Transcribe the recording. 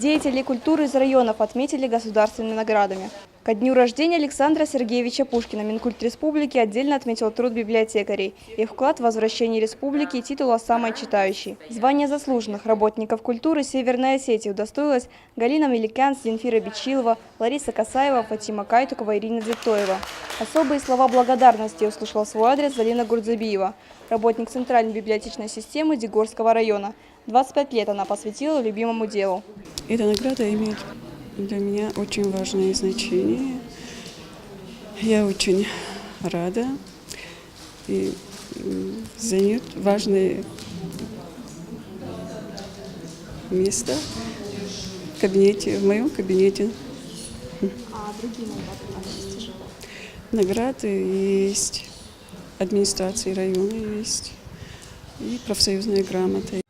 Деятелей культуры из районов отметили государственными наградами. Ко дню рождения Александра Сергеевича Пушкина Минкульт Республики отдельно отметил труд библиотекарей. Их вклад в возвращение республики и титула «Самой читающей». Звание заслуженных работников культуры Северной Осетии удостоилась Галина Меликян, Зинфира Бичилова, Лариса Касаева, Фатима Кайтукова, Ирина Дзиктоева. Особые слова благодарности услышала в свой адрес Залина Гурдзабиева, работник Центральной библиотечной системы Дегорского района. 25 лет она посвятила любимому делу. Эта награда имеет для меня очень важное значение. Я очень рада и займет важное место в кабинете, в моем кабинете. А другие награды? Награды есть, администрации района есть и профсоюзная грамота.